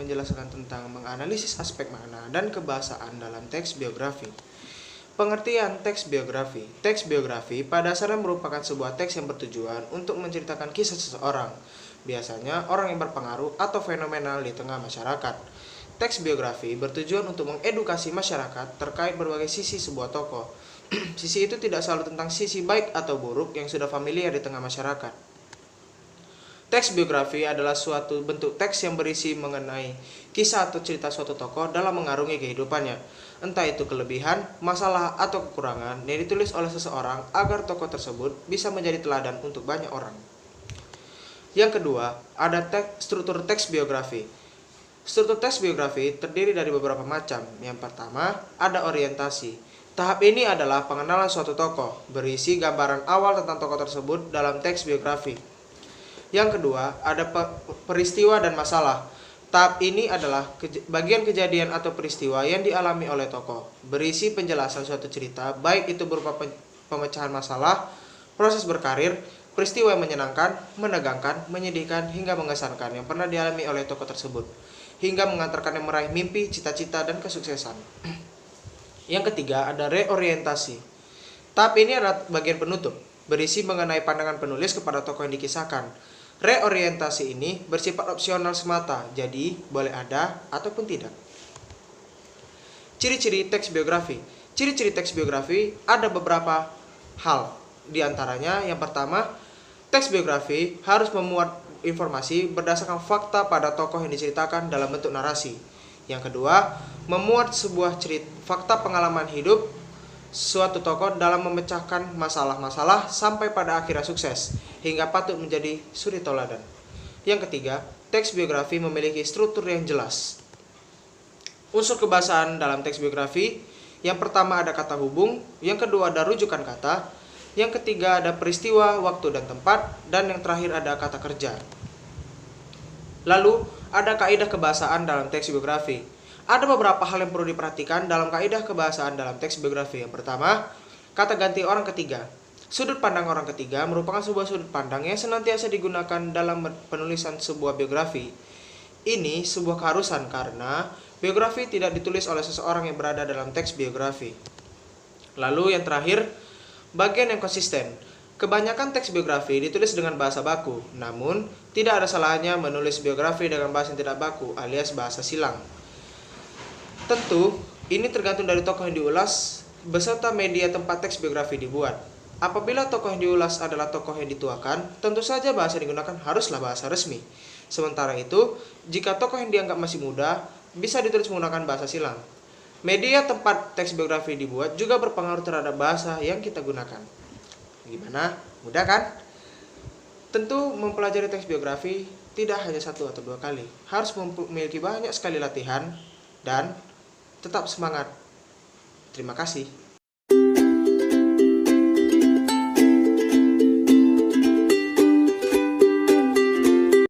menjelaskan tentang menganalisis aspek makna dan kebahasaan dalam teks biografi. Pengertian teks biografi. Teks biografi pada dasarnya merupakan sebuah teks yang bertujuan untuk menceritakan kisah seseorang, biasanya orang yang berpengaruh atau fenomenal di tengah masyarakat. Teks biografi bertujuan untuk mengedukasi masyarakat terkait berbagai sisi sebuah tokoh. Sisi itu tidak selalu tentang sisi baik atau buruk yang sudah familiar di tengah masyarakat. Teks biografi adalah suatu bentuk teks yang berisi mengenai kisah atau cerita suatu tokoh dalam mengarungi kehidupannya, entah itu kelebihan, masalah, atau kekurangan yang ditulis oleh seseorang agar tokoh tersebut bisa menjadi teladan untuk banyak orang. Yang kedua, ada struktur teks biografi. Struktur teks biografi terdiri dari beberapa macam. Yang pertama, ada orientasi. Tahap ini adalah pengenalan suatu tokoh, berisi gambaran awal tentang tokoh tersebut dalam teks biografi. Yang kedua, ada peristiwa dan masalah. Tahap ini adalah bagian kejadian atau peristiwa yang dialami oleh tokoh, berisi penjelasan suatu cerita, baik itu berupa pemecahan masalah, proses berkarir, peristiwa yang menyenangkan, menegangkan, menyedihkan, hingga mengesankan yang pernah dialami oleh tokoh tersebut, hingga mengantarkannya meraih mimpi, cita-cita, dan kesuksesan. Yang ketiga, ada reorientasi. Tahap ini adalah bagian penutup, berisi mengenai pandangan penulis kepada tokoh yang dikisahkan. Reorientasi ini bersifat opsional semata, jadi boleh ada ataupun tidak. Ciri-ciri teks biografi. Ciri-ciri teks biografi ada beberapa hal. Di antaranya, yang pertama, teks biografi harus memuat informasi berdasarkan fakta pada tokoh yang diceritakan dalam bentuk narasi. Yang kedua, memuat sebuah fakta pengalaman hidup suatu tokoh dalam memecahkan masalah-masalah sampai pada akhirnya sukses, hingga patut menjadi suri teladan. Yang ketiga, teks biografi memiliki struktur yang jelas. Unsur kebahasaan dalam teks biografi, yang pertama ada kata hubung, yang kedua ada rujukan kata, yang ketiga ada peristiwa, waktu, dan tempat, dan yang terakhir ada kata kerja. Lalu, ada kaidah kebahasaan dalam teks biografi. Ada beberapa hal yang perlu diperhatikan dalam kaidah kebahasaan dalam teks biografi. Yang pertama, kata ganti orang ketiga. Sudut pandang orang ketiga merupakan sebuah sudut pandang yang senantiasa digunakan dalam penulisan sebuah biografi. Ini sebuah keharusan karena biografi tidak ditulis oleh seseorang yang berada dalam teks biografi. Lalu yang terakhir, bagian yang konsisten. Kebanyakan teks biografi ditulis dengan bahasa baku, namun tidak ada salahnya menulis biografi dengan bahasa yang tidak baku alias bahasa silang. Tentu, ini tergantung dari tokoh yang diulas beserta media tempat teks biografi dibuat. Apabila tokoh yang diulas adalah tokoh yang dituakan, tentu saja bahasa yang digunakan haruslah bahasa resmi. Sementara itu, jika tokoh yang dianggap masih muda, bisa ditulis menggunakan bahasa silang. Media tempat teks biografi dibuat juga berpengaruh terhadap bahasa yang kita gunakan. Gimana? Mudah kan? Tentu mempelajari teks biografi tidak hanya 1 atau 2 kali. Harus memiliki banyak sekali latihan dan tetap semangat. Terima kasih.